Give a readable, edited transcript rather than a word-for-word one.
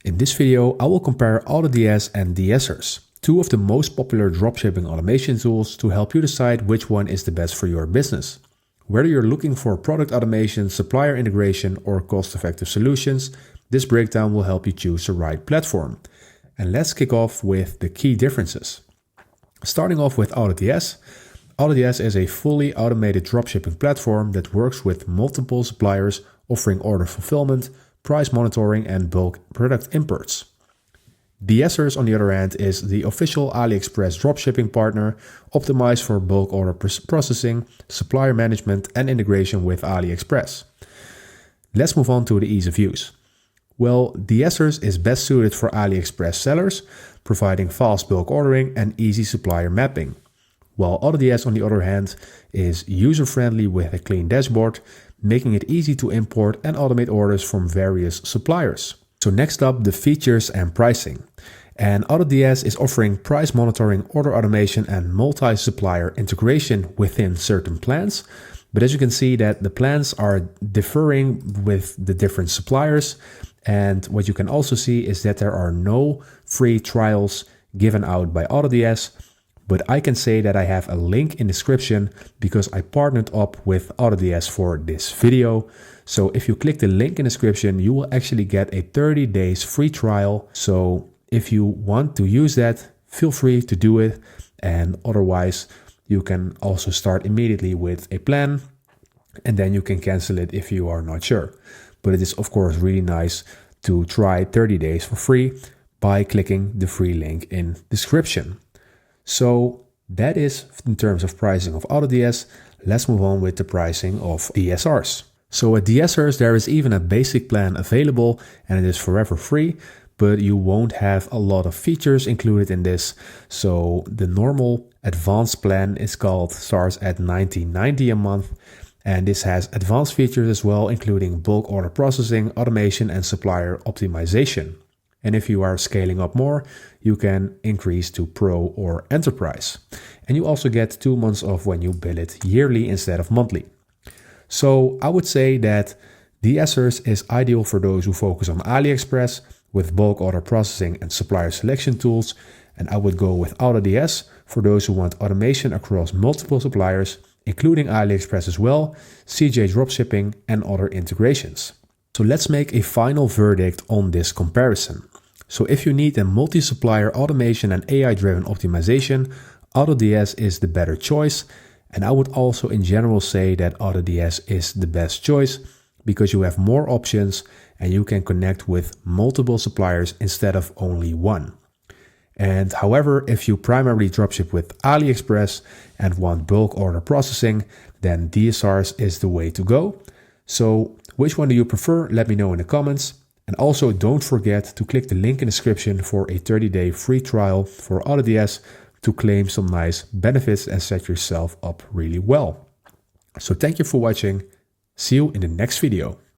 In this video, I will compare AutoDS and DSers, two of the most popular dropshipping automation tools, to help you decide which one is the best for your business. Whether you're looking for product automation, supplier integration, or cost-effective solutions, this breakdown will help you choose the right platform. And let's kick off with the key differences. Starting off with AutoDS. AutoDS is a fully automated dropshipping platform that works with multiple suppliers, offering order fulfillment, price monitoring, and bulk product imports. DSers, on the other hand, is the official AliExpress dropshipping partner, optimized for bulk order processing, supplier management, and integration with AliExpress. Let's move on to the ease of use. Well, DSers is best suited for AliExpress sellers, providing fast bulk ordering and easy supplier mapping. While AutoDS, on the other hand, is user-friendly with a clean dashboard, making it easy to import and automate orders from various suppliers. So next up, the features and pricing. And AutoDS is offering price monitoring, order automation, and multi-supplier integration within certain plans. But as you can see, that the plans are differing with the different suppliers. And what you can also see is that there are no free trials given out by AutoDS. But I can say that I have a link in the description because I partnered up with AutoDS for this video. So if you click the link in the description, you will actually get a 30 days free trial. So if you want to use that, feel free to do it. And otherwise, you can also start immediately with a plan and then you can cancel it if you are not sure. But it is of course really nice to try 30 days for free by clicking the free link in description. So that is in terms of pricing of AutoDS. Let's move on with the pricing of DSers. So at DSers, there is even a basic plan available and it is forever free, but you won't have a lot of features included in this. So the normal advanced plan is called, starts at $19.90 a month. And this has advanced features as well, including bulk order processing, automation, and supplier optimization. And if you are scaling up more, you can increase to Pro or Enterprise. And you also get 2 months off when you bill it yearly instead of monthly. So I would say that DSers is ideal for those who focus on AliExpress with bulk order processing and supplier selection tools. And I would go with AutoDS for those who want automation across multiple suppliers, including AliExpress as well, CJ dropshipping, and other integrations. So let's make a final verdict on this comparison. So if you need a multi-supplier automation and AI-driven optimization, AutoDS is the better choice. And I would also in general say that AutoDS is the best choice because you have more options and you can connect with multiple suppliers instead of only one. And however, if you primarily dropship with AliExpress and want bulk order processing, then DSers is the way to go. So which one do you prefer? Let me know in the comments. And also don't forget to click the link in the description for a 30-day free trial for AutoDS to claim some nice benefits and set yourself up really well. So thank you for watching. See you in the next video.